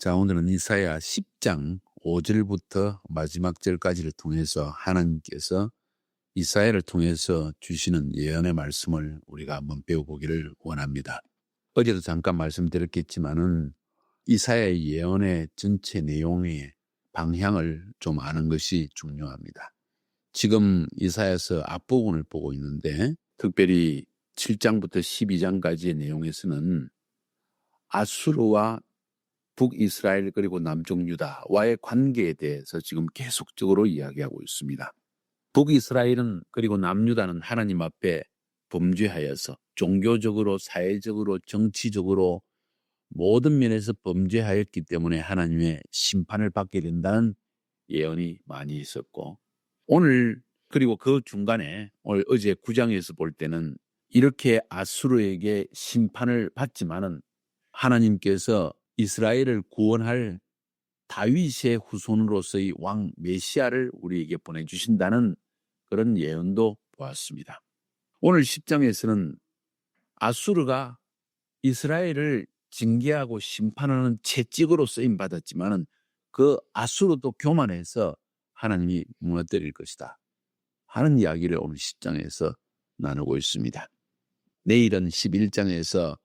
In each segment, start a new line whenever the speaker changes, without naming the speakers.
자, 오늘은 이사야 10장 5절부터 마지막 절까지를 통해서 하나님께서 이사야를 통해서 주시는 예언의 말씀을 우리가 한번 배워보기를 원합니다. 어제도 잠깐 말씀드렸겠지만은 이사야의 예언의 전체 내용의 방향을 좀 아는 것이 중요합니다. 지금 이사야서 앞부분을 보고 있는데 특별히 7장부터 12장까지의 내용에서는 아수르와 북이스라엘 그리고 남쪽 유다와의 관계에 대해서 지금 계속적으로 이야기하고 있습니다. 북이스라엘은 그리고 남유다는 하나님 앞에 범죄하여서 종교적으로, 사회적으로, 정치적으로 모든 면에서 범죄하였기 때문에 하나님의 심판을 받게 된다는 예언이 많이 있었고, 오늘 그리고 그 중간에 오늘 어제 9장에서 볼 때는 이렇게 아수르에게 심판을 받지만은 하나님께서 이스라엘을 구원할 다윗의 후손으로서의 왕 메시아를 우리에게 보내주신다는 그런 예언도 보았습니다. 오늘 10장에서는 아수르가 이스라엘을 징계하고 심판하는 채찍으로 쓰임받았지만은 그 아수르도 교만해서 하나님이 무너뜨릴 것이다 하는 이야기를 오늘 10장에서 나누고 있습니다. 내일은 11장에서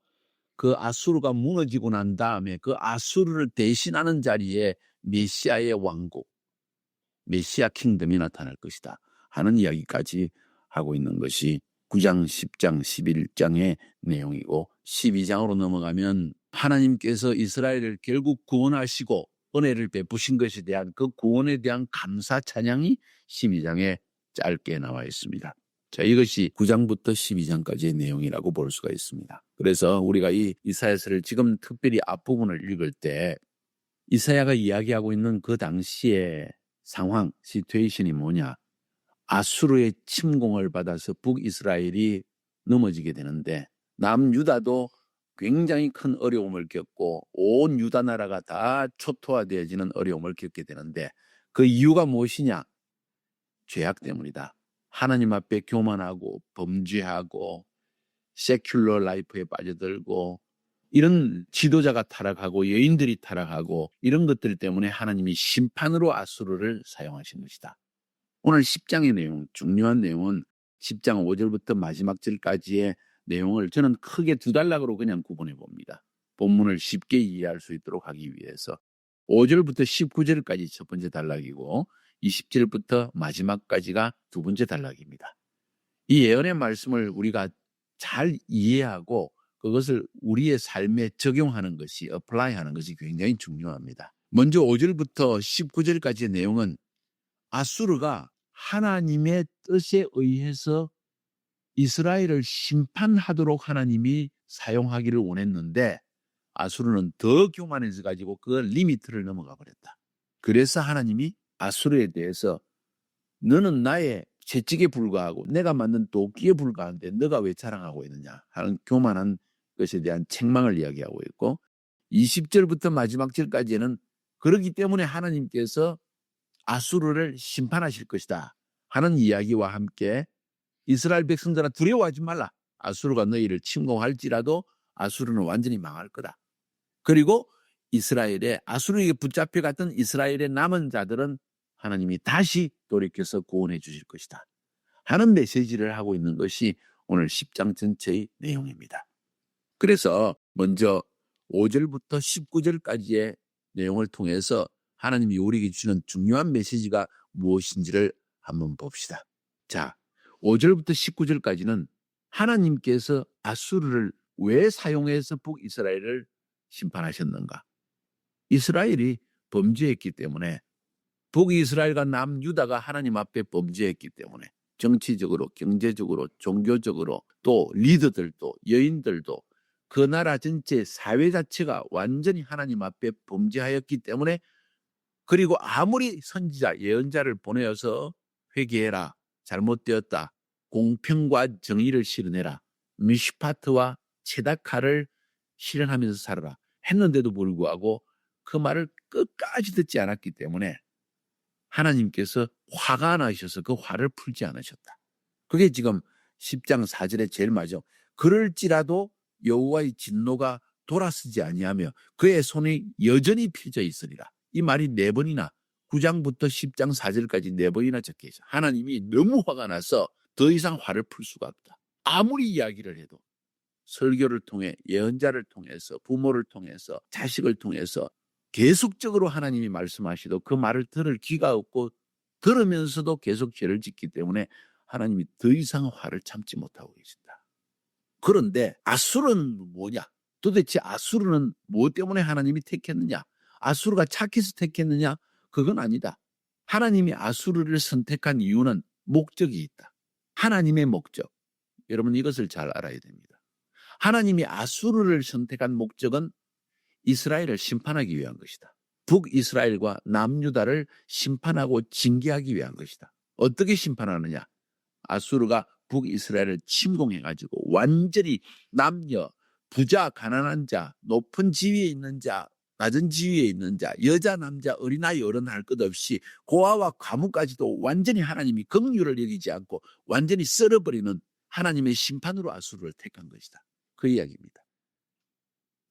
그 아수르가 무너지고 난 다음에 그 아수르를 대신하는 자리에 메시아의 왕국, 메시아 킹덤이 나타날 것이다 하는 이야기까지 하고 있는 것이 9장, 10장, 11장의 내용이고, 12장으로 넘어가면 하나님께서 이스라엘을 결국 구원하시고 은혜를 베푸신 것에 대한 그 구원에 대한 감사 찬양이 12장에 짧게 나와 있습니다. 자, 이것이 9장부터 12장까지의 내용이라고 볼 수가 있습니다. 그래서 우리가 이 이사야서를 지금 특별히 앞부분을 읽을 때 이사야가 이야기하고 있는 그 당시의 상황, 시츄에이션이 뭐냐? 아수르의 침공을 받아서 북이스라엘이 넘어지게 되는데 남유다도 굉장히 큰 어려움을 겪고 온 유다 나라가 다 초토화되어지는 어려움을 겪게 되는데 그 이유가 무엇이냐? 죄악 때문이다. 하나님 앞에 교만하고 범죄하고 세큘러 라이프에 빠져들고 이런 지도자가 타락하고 여인들이 타락하고 이런 것들 때문에 하나님이 심판으로 아수르를 사용하신 것이다. 오늘 10장의 내용, 중요한 내용은 10장 5절부터 마지막 절까지의 내용을 저는 크게 두 단락으로 그냥 구분해 봅니다. 본문을 쉽게 이해할 수 있도록 하기 위해서 5절부터 19절까지 첫 번째 단락이고 20절부터 마지막까지가 두 번째 단락입니다. 이 예언의 말씀을 우리가 잘 이해하고 그것을 우리의 삶에 적용하는 것이, apply하는 것이 굉장히 중요합니다. 먼저 5절부터 19절까지의 내용은 아수르가 하나님의 뜻에 의해서 이스라엘을 심판하도록 하나님이 사용하기를 원했는데 아수르는 더 교만해져 가지고 그 리미트를 넘어가 버렸다. 그래서 하나님이 아수르에 대해서 너는 나의 채찍에 불과하고 내가 만든 도끼에 불과한데 너가 왜 자랑하고 있느냐 하는 교만한 것에 대한 책망을 이야기하고 있고, 20절부터 마지막 절까지는 그렇기 때문에 하나님께서 아수르를 심판하실 것이다 하는 이야기와 함께 이스라엘 백성들아 두려워하지 말라. 아수르가 너희를 침공할지라도 아수르는 완전히 망할 거다. 그리고 이스라엘의 아수르에게 붙잡혀갔던 이스라엘의 남은 자들은 하나님이 다시 돌이켜서 구원해 주실 것이다 하는 메시지를 하고 있는 것이 오늘 10장 전체의 내용입니다. 그래서 먼저 5절부터 19절까지의 내용을 통해서 하나님이 우리에게 주는 중요한 메시지가 무엇인지를 한번 봅시다. 자, 5절부터 19절까지는 하나님께서 아수르를 왜 사용해서 북이스라엘을 심판하셨는가? 이스라엘이 범죄했기 때문에, 북이스라엘과 남유다가 하나님 앞에 범죄했기 때문에 정치적으로, 경제적으로, 종교적으로 또 리더들도 여인들도 그 나라 전체 사회 자체가 완전히 하나님 앞에 범죄하였기 때문에, 그리고 아무리 선지자, 예언자를 보내어서 회개해라, 잘못되었다, 공평과 정의를 실현해라, 미슈파트와 체다카를 실현하면서 살아라 했는데도 불구하고 그 말을 끝까지 듣지 않았기 때문에 하나님께서 화가 나셔서 그 화를 풀지 않으셨다. 그게 지금 10장 4절에 제일 맞죠. 그럴지라도 여호와의 진노가 돌아서지 아니하며 그의 손이 여전히 펴져 있으리라. 이 말이 4번이나 9장부터 10장 4절까지 4번이나 적혀 있어. 하나님이 너무 화가 나서 더 이상 화를 풀 수가 없다. 아무리 이야기를 해도 설교를 통해 예언자를 통해서 부모를 통해서 자식을 통해서 계속적으로 하나님이 말씀하시도 그 말을 들을 귀가 없고 들으면서도 계속 죄를 짓기 때문에 하나님이 더 이상 화를 참지 못하고 계신다. 그런데 아수르는 뭐냐? 도대체 아수르는 무엇 때문에 하나님이 택했느냐? 아수르가 착해서 택했느냐? 그건 아니다. 하나님이 아수르를 선택한 이유는 목적이 있다. 하나님의 목적. 여러분 이것을 잘 알아야 됩니다. 하나님이 아수르를 선택한 목적은 이스라엘을 심판하기 위한 것이다. 북이스라엘과 남유다를 심판하고 징계하기 위한 것이다. 어떻게 심판하느냐? 아수르가 북이스라엘을 침공해가지고 완전히 남녀, 부자, 가난한 자, 높은 지위에 있는 자, 낮은 지위에 있는 자, 여자, 남자, 어린아이, 어른 할 것 없이 고아와 과부까지도 완전히 하나님이 긍휼을 여기지 않고 완전히 썰어버리는 하나님의 심판으로 아수르를 택한 것이다. 그 이야기입니다.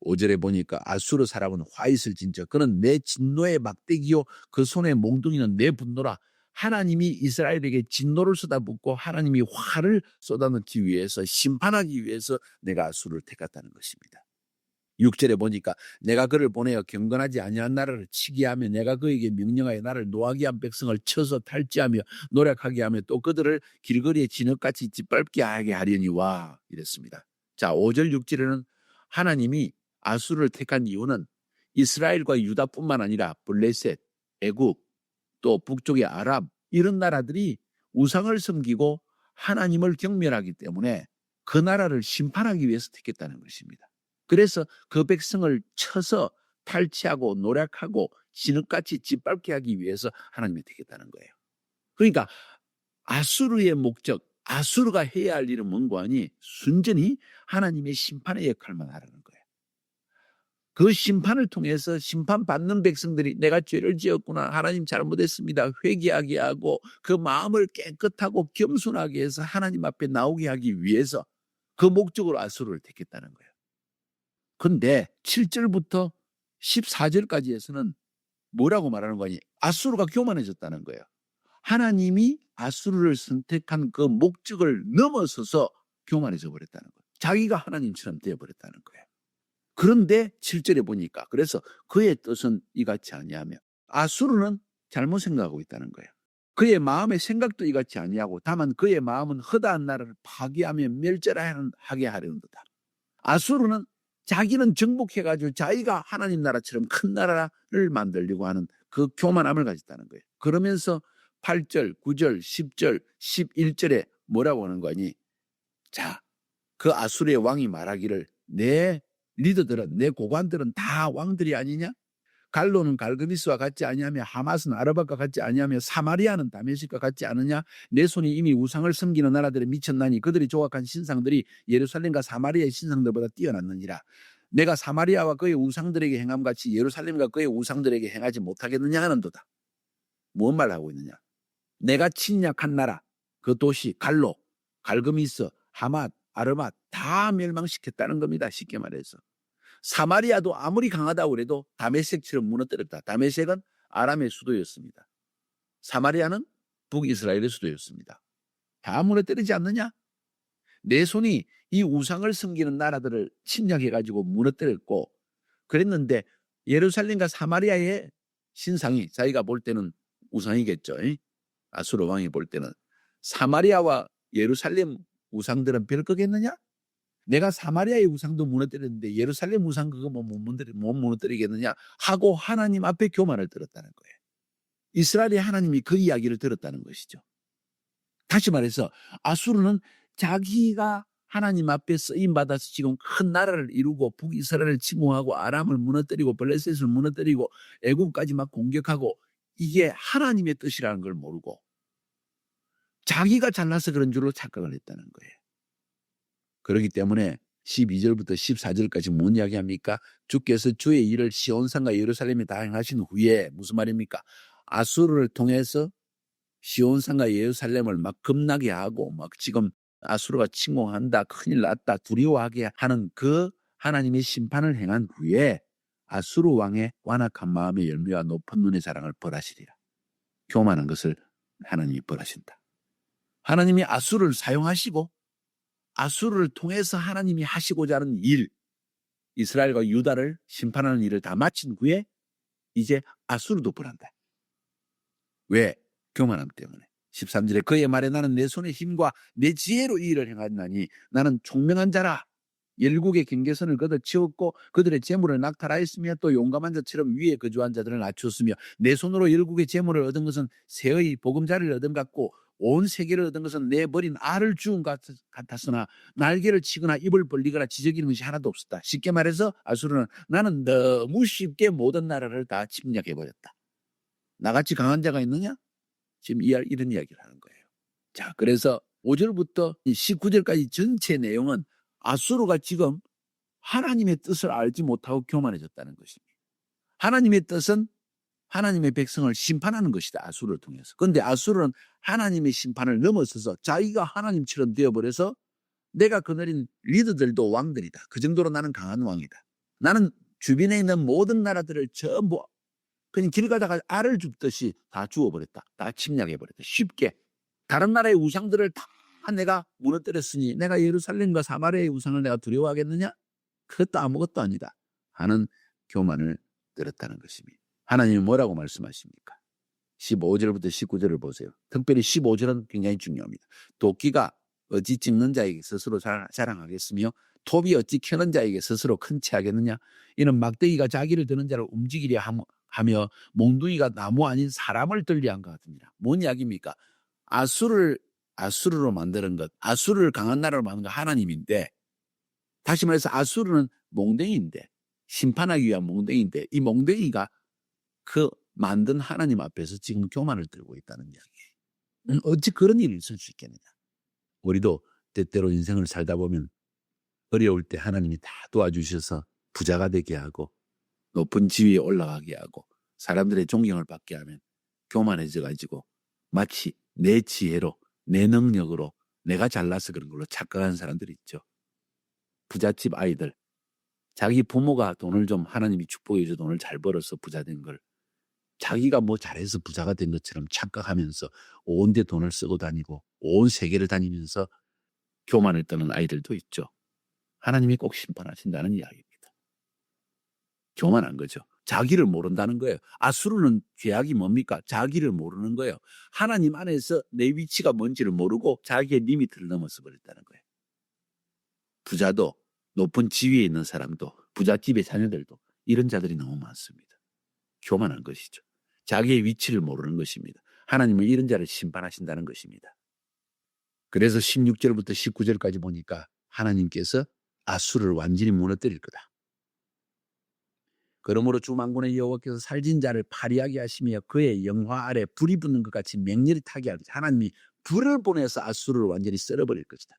5절에 보니까 아수르 사람은 화 있을 진저 그는 내 진노의 막대기요 그 손의 몽둥이는 내 분노라. 하나님이 이스라엘에게 진노를 쏟아붓고 하나님이 화를 쏟아넣기 위해서 심판하기 위해서 내가 아수르를 택했다는 것입니다. 6절에 보니까 내가 그를 보내어 경건하지 아니한 나라를 치게 하며 내가 그에게 명령하여 나를 노하게 한 백성을 쳐서 탈취하며 노력하게 하며 또 그들을 길거리에 진흙같이 짓밟게 하게 하려니와 이랬습니다. 자, 5절 6절에는 하나님이 아수르를 택한 이유는 이스라엘과 유다뿐만 아니라 블레셋, 애굽, 또 북쪽의 아람 이런 나라들이 우상을 섬기고 하나님을 경멸하기 때문에 그 나라를 심판하기 위해서 택했다는 것입니다. 그래서 그 백성을 쳐서 탈취하고 노력하고 진흙같이 짓밟게 하기 위해서 하나님이 택했다는 거예요. 그러니까 아수르의 목적, 아수르가 해야 할 일은 뭔가니 순전히 하나님의 심판의 역할만 하라는 거예요. 그 심판을 통해서 심판받는 백성들이 내가 죄를 지었구나, 하나님 잘못했습니다, 회개하게 하고 그 마음을 깨끗하고 겸손하게 해서 하나님 앞에 나오게 하기 위해서 그 목적으로 아수르를 택했다는 거예요. 그런데 7절부터 14절까지에서는 뭐라고 말하는 거니? 아수르가 교만해졌다는 거예요. 하나님이 아수르를 선택한 그 목적을 넘어서서 교만해져 버렸다는 거예요. 자기가 하나님처럼 되어버렸다는 거예요. 그런데 7절에 보니까 그래서 그의 뜻은 이같이 아니하며 아수르는 잘못 생각하고 있다는 거예요. 그의 마음의 생각도 이같이 아니하고 다만 그의 마음은 허다한 나라를 파괴하며 멸절하게 하려는도다. 아수르는 자기는 정복해가지고 자기가 하나님 나라처럼 큰 나라를 만들려고 하는 그 교만함을 가졌다는 거예요. 그러면서 8절, 9절, 10절, 11절에 뭐라고 하는 거니? 자, 그 아수르의 왕이 말하기를 내 리더들은, 내 고관들은 다 왕들이 아니냐? 갈로는 갈그미스와 같지 아니하며 하맛은 아르밧과 같지 아니하며 사마리아는 다메섹과 같지 않으냐? 내 손이 이미 우상을 섬기는 나라들에 미쳤나니 그들이 조각한 신상들이 예루살렘과 사마리아의 신상들보다 뛰어났느니라. 내가 사마리아와 그의 우상들에게 행함같이 예루살렘과 그의 우상들에게 행하지 못하겠느냐 하는도다. 무슨 말을 하고 있느냐? 내가 침략한 나라, 그 도시 갈로, 갈그미스, 하맛, 아르밧 다 멸망시켰다는 겁니다. 쉽게 말해서. 사마리아도 아무리 강하다고 해도 다메섹처럼 무너뜨렸다. 다메섹은 아람의 수도였습니다. 사마리아는 북이스라엘의 수도였습니다. 다 무너뜨리지 않느냐? 내 손이 이 우상을 섬기는 나라들을 침략해가지고 무너뜨렸고 그랬는데 예루살렘과 사마리아의 신상이 자기가 볼 때는 우상이겠죠. 아수르 왕이 볼 때는 사마리아와 예루살렘 우상들은 별 거겠느냐? 내가 사마리아의 우상도 무너뜨렸는데 예루살렘 우상 그거 못 무너뜨리겠느냐 하고 하나님 앞에 교만을 들었다는 거예요. 이스라엘의 하나님이 그 이야기를 들었다는 것이죠. 다시 말해서 아수르는 자기가 하나님 앞에 쓰임받아서 지금 큰 나라를 이루고 북이스라엘을 침공하고 아람을 무너뜨리고 블레셋을 무너뜨리고 애굽까지 막 공격하고 이게 하나님의 뜻이라는 걸 모르고 자기가 잘나서 그런 줄로 착각을 했다는 거예요. 그렇기 때문에 12절부터 14절까지 뭔 이야기합니까? 주께서 주의 일을 시온산과 예루살렘에 다 행하신 후에 무슨 말입니까? 아수르를 통해서 시온산과 예루살렘을 막 겁나게 하고 막 지금 아수르가 침공한다, 큰일 났다, 두려워하게 하는 그 하나님의 심판을 행한 후에 아수르 왕의 완악한 마음의 열매와 높은 눈의 자랑을 벌하시리라. 교만한 것을 하나님이 벌하신다. 하나님이 아수르를 사용하시고 아수르를 통해서 하나님이 하시고자 하는 일, 이스라엘과 유다를 심판하는 일을 다 마친 후에 이제 아수르도 벌한다. 왜? 교만함 때문에. 13절에 그의 말에 나는 내 손의 힘과 내 지혜로 이 일을 행하나니 나는 총명한 자라. 열국의 경계선을 걷어치웠고 그들의 재물을 낙탈하였으며 또 용감한 자처럼 위에 거주한 자들을 낮추었으며 내 손으로 열국의 재물을 얻은 것은 새의 보금자리를 얻은 같고 온 세계를 얻은 것은 내 버린 알을 주운 것 같았으나 날개를 치거나 입을 벌리거나 지저귀는 것이 하나도 없었다. 쉽게 말해서 아수르는 나는 너무 쉽게 모든 나라를 다 침략해버렸다. 나같이 강한 자가 있느냐? 지금 이런 이야기를 하는 거예요. 자, 그래서 5절부터 19절까지 전체 내용은 아수르가 지금 하나님의 뜻을 알지 못하고 교만해졌다는 것입니다. 하나님의 뜻은 하나님의 백성을 심판하는 것이다. 아수르를 통해서. 그런데 아수르는 하나님의 심판을 넘어서서 자기가 하나님처럼 되어버려서 내가 거느린 리더들도 왕들이다. 그 정도로 나는 강한 왕이다. 나는 주변에 있는 모든 나라들을 전부 그냥 길 가다가 알을 줍듯이 다 주워버렸다. 다 침략해버렸다. 쉽게. 다른 나라의 우상들을 다 내가 무너뜨렸으니 내가 예루살렘과 사마리아의 우상을 내가 두려워하겠느냐? 그것도 아무것도 아니다 하는 교만을 들었다는 것입니다. 하나님이 뭐라고 말씀하십니까? 15절부터 19절을 보세요. 특별히 15절은 굉장히 중요합니다. 도끼가 어찌 찝는 자에게 스스로 자랑하겠으며 톱이 어찌 켜는 자에게 스스로 큰 체하겠느냐? 이는 막대기가 자기를 드는 자를 움직이려 하며 몽둥이가 나무 아닌 사람을 들려 한 것 같습니다. 뭔 이야기입니까? 아수르로 만드는 것, 아수르를 강한 나라로 만든 것 하나님인데, 다시 말해서 아수르는 몽둥이인데, 심판하기 위한 몽둥이인데, 이 몽둥이가 그 만든 하나님 앞에서 지금 교만을 들고 있다는 이야기예요. 어찌 그런 일이 있을 수 있겠느냐? 우리도 때때로 인생을 살다 보면 어려울 때 하나님이 다 도와주셔서 부자가 되게 하고 높은 지위에 올라가게 하고 사람들의 존경을 받게 하면 교만해져 가지고 마치 내 지혜로 내 능력으로 내가 잘나서 그런 걸로 착각하는 사람들이 있죠. 부잣집 아이들, 자기 부모가 돈을 좀 하나님이 축복해 줘 돈을 잘 벌어서 부자 된 걸 자기가 뭐 잘해서 부자가 된 것처럼 착각하면서 온 데 돈을 쓰고 다니고 온 세계를 다니면서 교만을 떠는 아이들도 있죠. 하나님이 꼭 심판하신다는 이야기입니다. 교만한 거죠. 자기를 모른다는 거예요. 아수르는 죄악이 뭡니까? 자기를 모르는 거예요. 하나님 안에서 내 위치가 뭔지를 모르고 자기의 리미트를 넘어서 버렸다는 거예요. 부자도 높은 지위에 있는 사람도 부잣집의 자녀들도 이런 자들이 너무 많습니다. 교만한 것이죠. 자기의 위치를 모르는 것입니다. 하나님은 이런 자를 심판하신다는 것입니다. 그래서 16절부터 19절까지 보니까 하나님께서 아수르를 완전히 무너뜨릴 거다. 그러므로 주 만군의 여호와께서 살진 자를 파리하게 하시며 그의 영화 아래 불이 붙는 것 같이 맹렬히 타게 할 것이다. 하나님이 불을 보내서 아수르를 완전히 썰어버릴 것이다.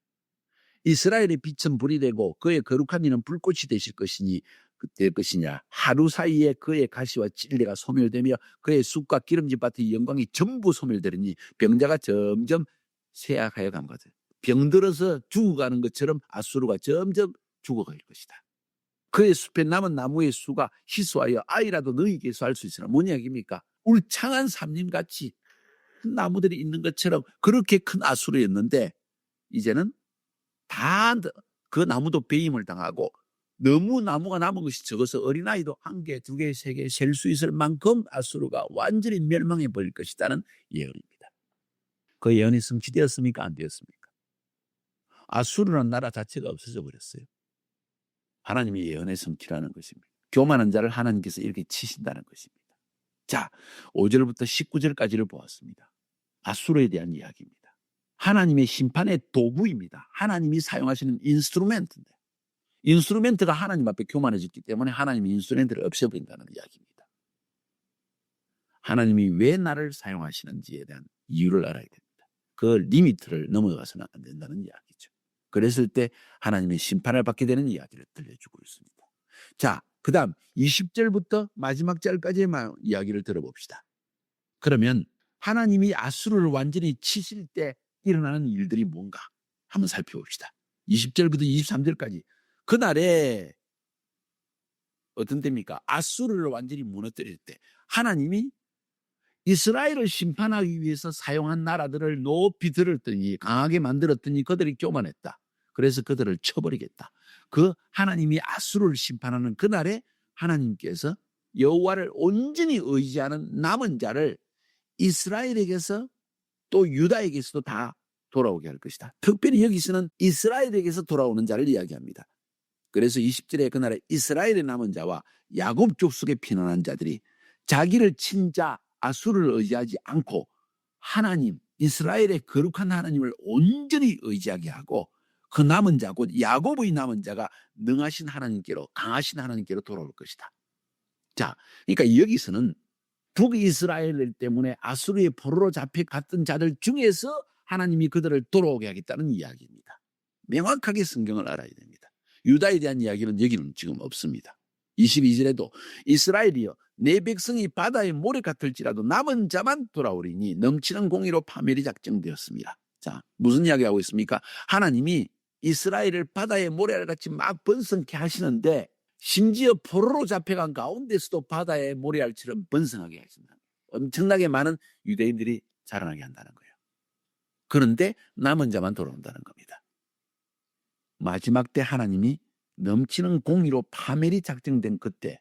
이스라엘의 빛은 불이 되고 그의 거룩한 이는 불꽃이 될 것이냐. 하루 사이에 그의 가시와 찔레가 소멸되며 그의 쑥과 기름진 밭의 영광이 전부 소멸되리니 병자가 점점 쇠약하여 간 것을. 병들어서 죽어가는 것처럼 아수르가 점점 죽어갈 것이다. 그의 숲에 남은 나무의 수가 희수하여 아이라도 너희에게서 할 수 있으나 뭔 이야기입니까? 울창한 삼림같이 큰 나무들이 있는 것처럼 그렇게 큰 아수르였는데 이제는 다 그 나무도 배임을 당하고 너무 나무가 남은 것이 적어서 어린아이도 1개, 2개, 3개 셀 수 있을 만큼 아수르가 완전히 멸망해 버릴 것이라는 예언입니다. 그 예언이 성취되었습니까? 안 되었습니까? 아수르라는 나라 자체가 없어져 버렸어요. 하나님의 예언의 성취라는 것입니다. 교만한 자를 하나님께서 이렇게 치신다는 것입니다. 자, 5절부터 19절까지를 보았습니다. 아수르에 대한 이야기입니다. 하나님의 심판의 도구입니다. 하나님이 사용하시는 인스트루멘트인데 인스트루멘트가 하나님 앞에 교만해졌기 때문에 하나님이 인스트루멘트를 없애버린다는 이야기입니다. 하나님이 왜 나를 사용하시는지에 대한 이유를 알아야 됩니다. 그 리미트를 넘어가서는 안 된다는 이야기죠. 그랬을 때 하나님의 심판을 받게 되는 이야기를 들려주고 있습니다. 자, 그 다음 20절부터 마지막 절까지의 이야기를 들어봅시다. 그러면 하나님이 아수르를 완전히 치실 때 일어나는 일들이 뭔가 한번 살펴봅시다. 20절부터 23절까지 그날에 어떤 때입니까? 아수르를 완전히 무너뜨릴 때 하나님이 이스라엘을 심판하기 위해서 사용한 나라들을 높이 들었더니 강하게 만들었더니 그들이 교만했다. 그래서 그들을 쳐버리겠다. 그 하나님이 아수르를 심판하는 그날에 하나님께서 여호와를 온전히 의지하는 남은 자를 이스라엘에게서 또 유다에게서도 다 돌아오게 할 것이다. 특별히 여기서는 이스라엘에게서 돌아오는 자를 이야기합니다. 그래서 20절에 그날에 이스라엘의 남은 자와 야곱 족속에 피난한 자들이 자기를 친 자 아수르를 의지하지 않고 하나님, 이스라엘의 거룩한 하나님을 온전히 의지하게 하고 그 남은 자, 곧 야곱의 남은 자가 능하신 하나님께로, 강하신 하나님께로 돌아올 것이다. 자, 그러니까 여기서는 북이스라엘 때문에 아수르의 포로로 잡혀갔던 자들 중에서 하나님이 그들을 돌아오게 하겠다는 이야기입니다. 명확하게 성경을 알아야 됩니다. 유다에 대한 이야기는 여기는 지금 없습니다. 22절에도 이스라엘이여 내 백성이 바다의 모래 같을지라도 남은 자만 돌아오리니 넘치는 공의로 파멸이 작정되었습니다. 자, 무슨 이야기하고 있습니까? 하나님이 이스라엘을 바다의 모래알같이 막 번성케 하시는데 심지어 포로로 잡혀간 가운데서도 바다의 모래알처럼 번성하게 하신다. 엄청나게 많은 유대인들이 자라나게 한다는 거예요. 그런데 남은 자만 돌아온다는 겁니다. 마지막 때 하나님이 넘치는 공의로 파멸이 작정된 그때.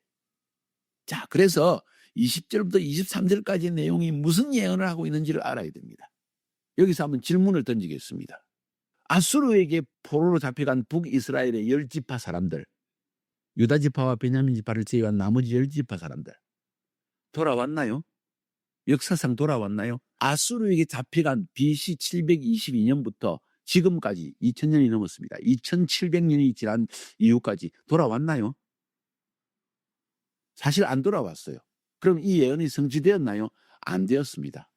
자, 그래서 20절부터 23절까지의 내용이 무슨 예언을 하고 있는지를 알아야 됩니다. 여기서 한번 질문을 던지겠습니다. 아수르에게 포로로 잡혀간 북이스라엘의 10지파 사람들, 유다지파와 베냐민 지파를 제외한 나머지 10지파 사람들 돌아왔나요? 역사상 돌아왔나요? 아수르에게 잡혀간 BC 722년부터 지금까지 2000년이 넘었습니다. 2700년이 지난 이후까지 돌아왔나요? 사실 안 돌아왔어요. 그럼 이 예언이 성취되었나요? 안 되었습니다.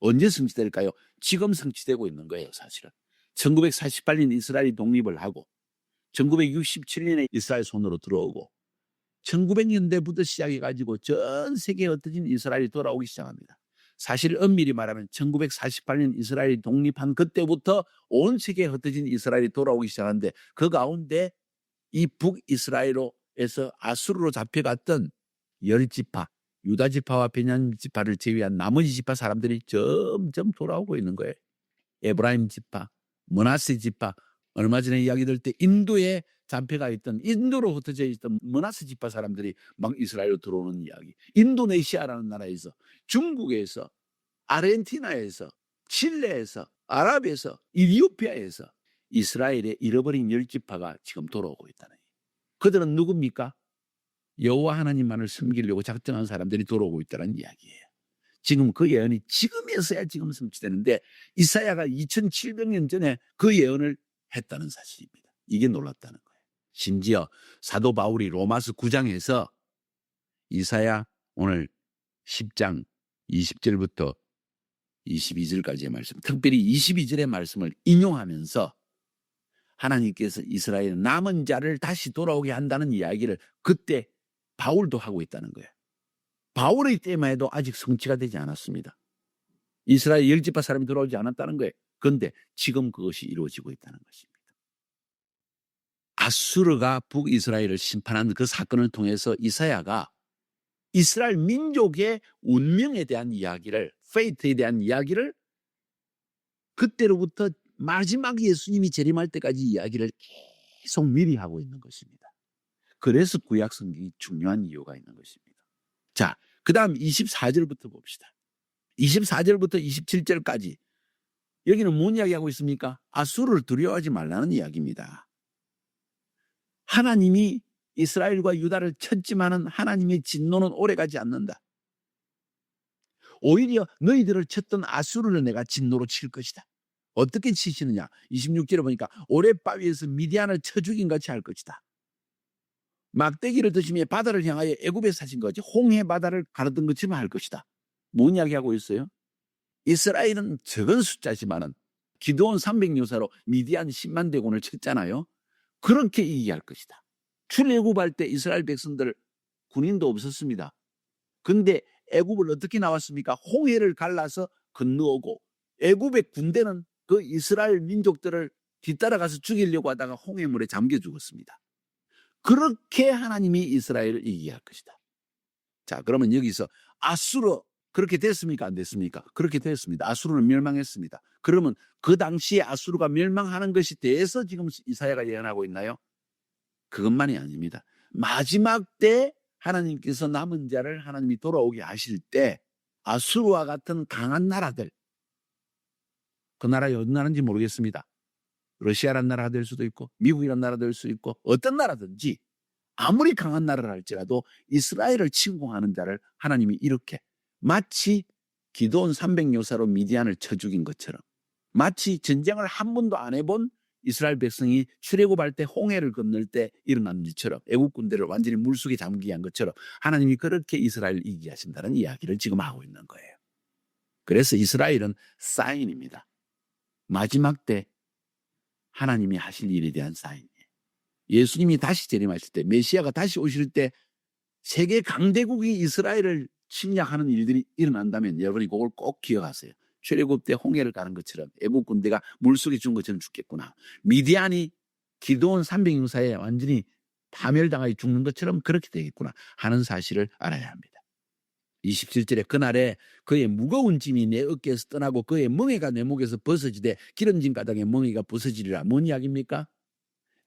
언제 성취될까요? 지금 성취되고 있는 거예요, 사실은. 1948년 이스라엘이 독립을 하고 1967년에 이스라엘 손으로 들어오고 1900년대부터 시작해가지고 전 세계에 흩어진 이스라엘이 돌아오기 시작합니다. 사실 엄밀히 말하면 1948년 이스라엘이 독립한 그때부터 온 세계에 흩어진 이스라엘이 돌아오기 시작하는데 그 가운데 이 북이스라엘에서 아수르로 잡혀갔던 10지파, 유다지파와 베냐민 지파를 제외한 나머지 지파 사람들이 점점 돌아오고 있는 거예요. 에브라임 지파, 므낫세 지파, 얼마 전에 이야기 들 때 인도에 잡혀가 있던 인도로 흩어져 있던 므낫세 지파 사람들이 막 이스라엘로 들어오는 이야기. 인도네시아라는 나라에서, 중국에서, 아르헨티나에서, 칠레에서, 아랍에서, 이디오피아에서 이스라엘의 잃어버린 10지파가 지금 돌아오고 있다는 거예요. 그들은 누굽니까? 여호와 하나님만을 섬기려고 작정한 사람들이 돌아오고 있다는 이야기예요. 지금 그 예언이 지금에서야 지금 성취되는데 이사야가 2700년 전에 그 예언을 했다는 사실입니다. 이게 놀랍다는 거예요. 심지어 사도 바울이 로마서 9장에서 이사야 오늘 10장 20절부터 22절까지의 말씀, 특별히 22절의 말씀을 인용하면서 하나님께서 이스라엘 남은 자를 다시 돌아오게 한다는 이야기를 그때 바울도 하고 있다는 거예요. 바울의 때만 해도 아직 성취가 되지 않았습니다. 이스라엘 10지파 사람이 돌아오지 않았다는 거예요. 그런데 지금 그것이 이루어지고 있다는 것입니다. 아수르가 북이스라엘을 심판한 그 사건을 통해서 이사야가 이스라엘 민족의 운명에 대한 이야기를, 페이트에 대한 이야기를 그때로부터 마지막 예수님이 재림할 때까지 이야기를 계속 미리 하고 있는 것입니다. 그래서 구약 성경이 중요한 이유가 있는 것입니다. 자, 그 다음 24절부터 봅시다. 24절부터 27절까지 여기는 뭔 이야기하고 있습니까? 아수르를 두려워하지 말라는 이야기입니다. 하나님이 이스라엘과 유다를 쳤지만은 하나님의 진노는 오래가지 않는다. 오히려 너희들을 쳤던 아수르를 내가 진노로 칠 것이다. 어떻게 치시느냐? 26절에 보니까 오랫바위에서 미디안을 쳐 죽인 같이 할 것이다. 막대기를 드시며 바다를 향하여 애굽에 사신 거지 홍해 바다를 가르던 것처럼 할 것이다. 뭔 이야기하고 있어요? 이스라엘은 적은 숫자지만은 기드온 300요사로 미디안 10만 대군을 쳤잖아요. 그렇게 이기할 것이다. 출애굽할 때 이스라엘 백성들 군인도 없었습니다. 근데 애굽을 어떻게 나왔습니까? 홍해를 갈라서 건너오고 애굽의 군대는 그 이스라엘 민족들을 뒤따라가서 죽이려고 하다가 홍해물에 잠겨 죽었습니다. 그렇게 하나님이 이스라엘을 이기게 할 것이다. 자, 그러면 여기서 아수르 그렇게 됐습니까? 안 됐습니까? 그렇게 됐습니다. 아수르는 멸망했습니다. 그러면 그 당시에 아수르가 멸망하는 것이 대해서 지금 이사야가 예언하고 있나요? 그것만이 아닙니다. 마지막 때 하나님께서 남은 자를 하나님이 돌아오게 하실 때 아수르와 같은 강한 나라들, 그 나라 어느 나라인지 모르겠습니다. 러시아란 나라가 될 수도 있고 미국이란 나라 될 수도 있고 어떤 나라든지 아무리 강한 나라를 할지라도 이스라엘을 침공하는 자를 하나님이 이렇게 마치 기드온 300요사로 미디안을 쳐 죽인 것처럼, 마치 전쟁을 한 번도 안 해본 이스라엘 백성이 출애굽할 때 홍해를 건널 때 일어난 일처럼 애국 군대를 완전히 물속에 잠기게 한 것처럼 하나님이 그렇게 이스라엘을 이기게 하신다는 이야기를 지금 하고 있는 거예요. 그래서 이스라엘은 사인입니다. 마지막 때 하나님이 하실 일에 대한 사인이에요. 예수님이 다시 재림하실 때, 메시아가 다시 오실 때 세계 강대국이 이스라엘을 침략하는 일들이 일어난다면 여러분이 그걸 꼭 기억하세요. 출애굽 때 홍해를 가는 것처럼 애국 군대가 물속에 죽은 것처럼 죽겠구나. 미디안이 기드온 300용사에 완전히 파멸당하여 죽는 것처럼 그렇게 되겠구나 하는 사실을 알아야 합니다. 27절에 그날에 그의 무거운 짐이 내 어깨에서 떠나고 그의 멍에가 내 목에서 벗어지되 기름진 가닥에 멍에가 벗어지리라. 뭔 이야기입니까?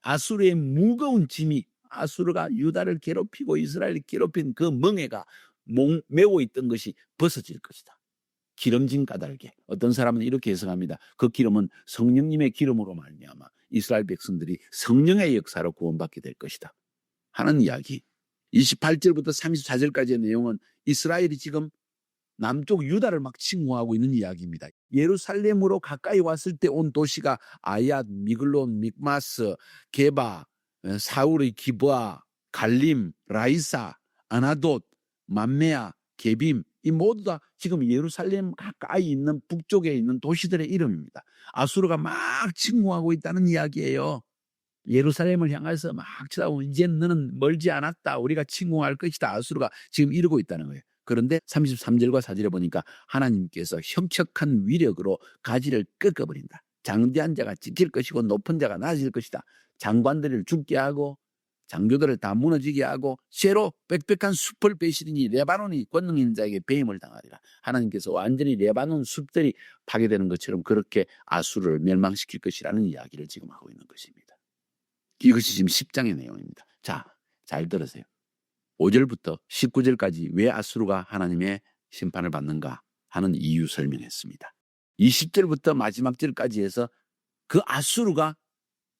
아수르의 무거운 짐이, 아수르가 유다를 괴롭히고 이스라엘을 괴롭힌 그 멍에가 메고 있던 것이 벗어질 것이다. 기름진 까닭에. 어떤 사람은 이렇게 해석합니다. 그 기름은 성령님의 기름으로 말미암아 이스라엘 백성들이 성령의 역사로 구원받게 될 것이다 하는 이야기. 28절부터 34절까지의 내용은 이스라엘이 지금 남쪽 유다를 막 침공하고 있는 이야기입니다. 예루살렘으로 가까이 왔을 때 온 도시가 아얏, 미글론, 믹마스, 게바, 사울의 기브아, 갈림, 라이사, 아나돗, 만메아, 게빔, 이 모두 다 지금 예루살렘 가까이 있는 북쪽에 있는 도시들의 이름입니다. 아수르가 막 침공하고 있다는 이야기예요. 예루살렘을 향해서 막 쳐다보면 이제 너는 멀지 않았다. 우리가 침공할 것이다. 아수르가 지금 이러고 있다는 거예요. 그런데 33절과 4절에 보니까 하나님께서 형척한 위력으로 가지를 꺾어버린다. 장대한 자가 지킬 것이고 높은 자가 낮아질 것이다. 장관들을 죽게 하고 장교들을 다 무너지게 하고 쇠로 빽빽한 숲을 베시리니 레바논이 권능 있는 자에게 배임을 당하리라. 하나님께서 완전히 레바논 숲들이 파괴되는 것처럼 그렇게 아수르를 멸망시킬 것이라는 이야기를 지금 하고 있는 것입니다. 이것이 지금 10장의 내용입니다. 자, 잘 들으세요. 5절부터 19절까지 왜 아수르가 하나님의 심판을 받는가 하는 이유 설명했습니다. 20절부터 마지막 절까지 해서 그 아수르가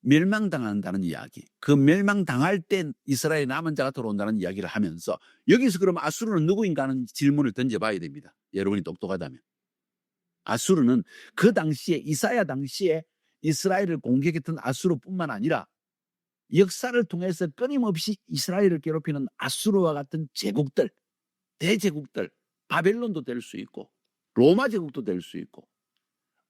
멸망당한다는 이야기, 그 멸망당할 때 이스라엘 남은 자가 돌아온다는 이야기를 하면서 여기서 그럼 아수르는 누구인가 하는 질문을 던져봐야 됩니다. 여러분이 똑똑하다면. 아수르는 그 당시에 이사야 당시에 이스라엘을 공격했던 아수르뿐만 아니라 역사를 통해서 끊임없이 이스라엘을 괴롭히는 아수르와 같은 제국들, 대제국들, 바벨론도 될 수 있고 로마 제국도 될 수 있고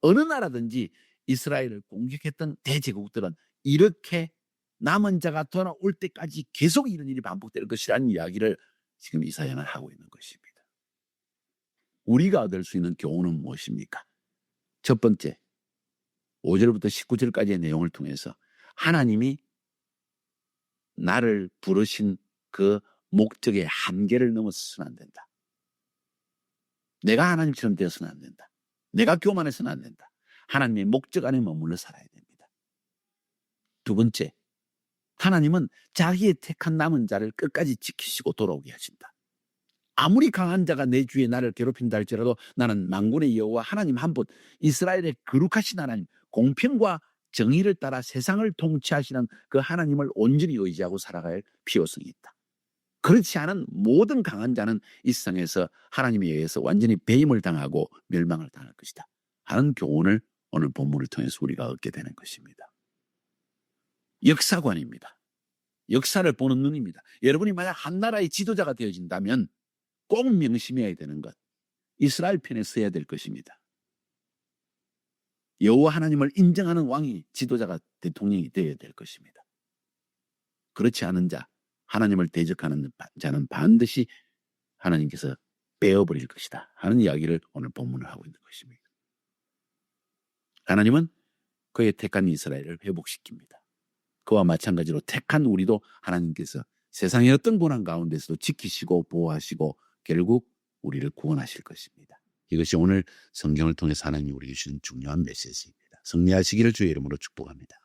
어느 나라든지 이스라엘을 공격했던 대제국들은 이렇게 남은 자가 돌아올 때까지 계속 이런 일이 반복될 것이라는 이야기를 지금 이사야는 하고 있는 것입니다. 우리가 얻을 수 있는 교훈은 무엇입니까? 첫 번째, 5절부터 19절까지의 내용을 통해서 하나님이 나를 부르신 그 목적의 한계를 넘어서서는 안 된다. 내가 하나님처럼 되어서는 안 된다. 내가 교만해서는 안 된다. 하나님의 목적 안에 머물러 살아야 됩니다. 두 번째, 하나님은 자기의 택한 남은 자를 끝까지 지키시고 돌아오게 하신다. 아무리 강한 자가 내 주위에 나를 괴롭힌다 할지라도 나는 만군의 여호와 하나님 한 분, 이스라엘의 거룩하신 하나님, 공평과 정의를 따라 세상을 통치하시는 그 하나님을 온전히 의지하고 살아갈 필요성이 있다. 그렇지 않은 모든 강한 자는 이 세상에서 하나님에 의해서 완전히 배임을 당하고 멸망을 당할 것이다 하는 교훈을 오늘 본문을 통해서 우리가 얻게 되는 것입니다. 역사관입니다. 역사를 보는 눈입니다. 여러분이 만약 한 나라의 지도자가 되어진다면 꼭 명심해야 되는 것, 이스라엘 편에 서야 될 것입니다. 여호와 하나님을 인정하는 왕이 지도자가 대통령이 되어야 될 것입니다. 그렇지 않은 자, 하나님을 대적하는 자는 반드시 하나님께서 베어버릴 것이다 하는 이야기를 오늘 본문을 하고 있는 것입니다. 하나님은 그의 택한 이스라엘을 회복시킵니다. 그와 마찬가지로 택한 우리도 하나님께서 세상의 어떤 고난 가운데서도 지키시고 보호하시고 결국 우리를 구원하실 것입니다. 이것이 오늘 성경을 통해서 하나님이 우리에게 주신 중요한 메시지입니다. 승리하시기를 주의 이름으로 축복합니다.